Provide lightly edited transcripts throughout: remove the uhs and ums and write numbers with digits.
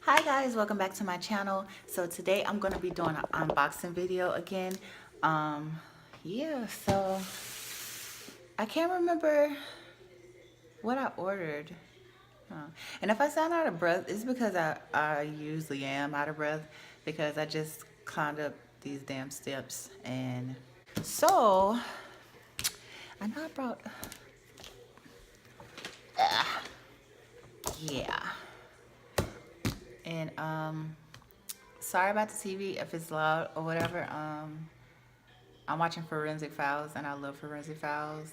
Hi guys, welcome back to my channel. So today I'm going to be doing an unboxing video again. Um yeah, so I can't remember what I ordered. And if I sound out of breath, it's because I usually am out of breath because I just climbed up these damn steps. And so I know I brought yeah. And sorry about the TV if it's loud or whatever. I'm watching Forensic Files and I love Forensic Files.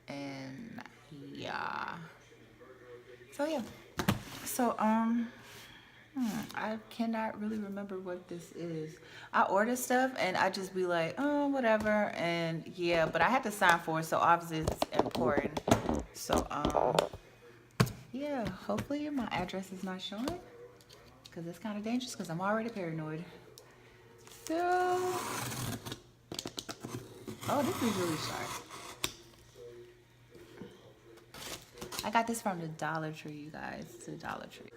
And yeah. So yeah. So I cannot really remember what this is. I order stuff and I just be like, oh, whatever. And yeah, but I had to sign for it, so obviously it's important. So yeah, hopefully my address is not showing because it's kind of dangerous because I'm already paranoid. So, oh, this is really sharp. I got this from the Dollar Tree, you guys. It's the Dollar Tree.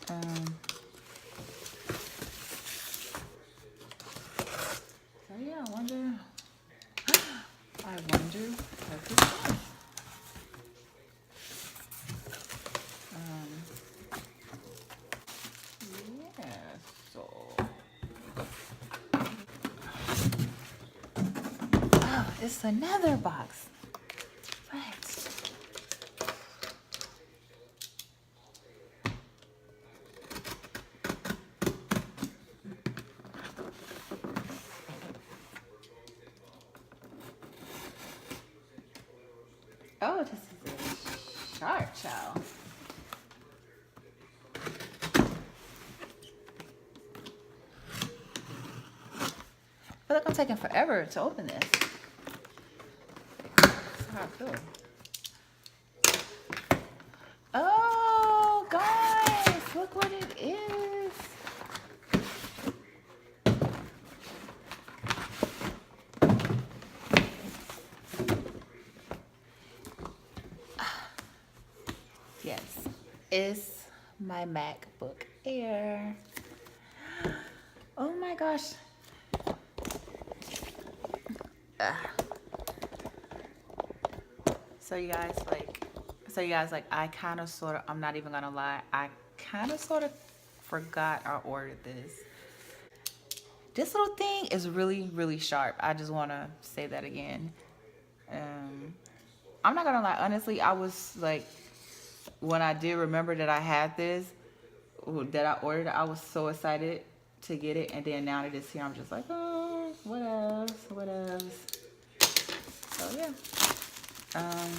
So yeah, I wonder what this is. Yeah, so oh, it's another box. What? Oh, this is a shark chow. I feel like I'm taking forever to open this. That's how I feel. Oh, guys, look what it is. Yes, it's my MacBook Air. Oh my gosh. So you guys like, I kind of sort of, I'm not even gonna lie, I kind of sort of forgot I ordered this. This little thing is really, really sharp. I just want to say that again. Um, I'm not gonna lie, honestly, I was like, when I did remember that I had this, that I ordered it, I was so excited to get it, and then now that it's here, I'm just like, oh, what else, what else? So yeah. Um,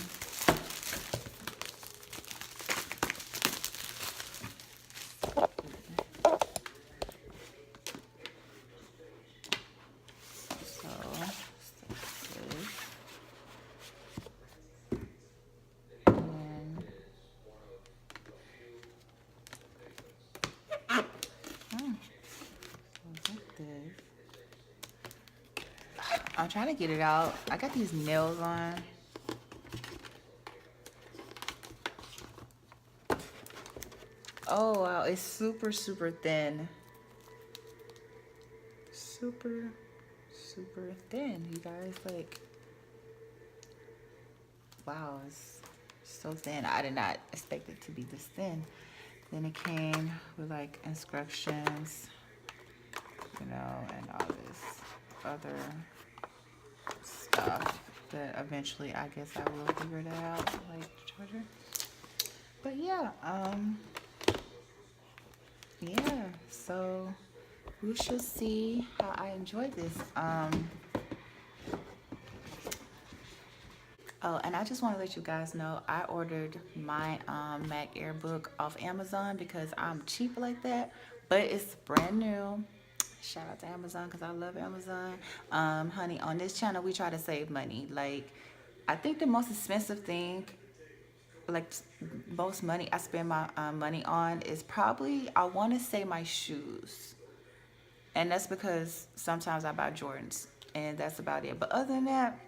so and this. I'm trying to get it out. I got these nails on. Oh wow, it's super, super thin. Super, super thin, you guys. Like, wow, it's so thin. I did not expect it to be this thin. Then it came with like instructions, you know, and all this other stuff that eventually I guess I will figure that out, like the charger. But yeah, yeah, so we shall see how I enjoy this. Oh, and I just want to let you guys know I ordered my Mac Airbook off Amazon because I'm cheap like that, but it's brand new. Shout out to Amazon because I love Amazon. Honey, on this channel we try to save money. Like, I think the most expensive thing, like most money I spend my money on is probably, I want to say, my shoes. And that's because sometimes I buy Jordans and that's about it. But other than that,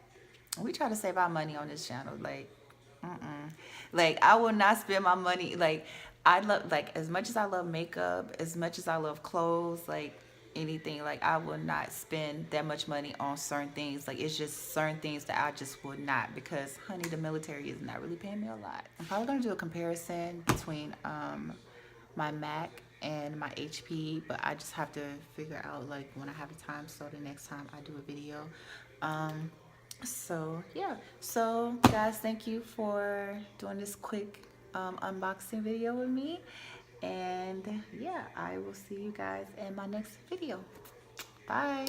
we try to save our money on this channel. Like, Like, I will not spend my money. Like, I love, like, as much as I love makeup, as much as I love clothes, like anything, like, I will not spend that much money on certain things. Like, it's just certain things that I just would not, because honey, the military is not really paying me a lot. I'm probably gonna do a comparison between my Mac and my HP, but I just have to figure out, like, when I have the time, so the next time I do a video. So yeah, so guys, thank you for doing this quick unboxing video with me, and yeah, I will see you guys in my next video. Bye.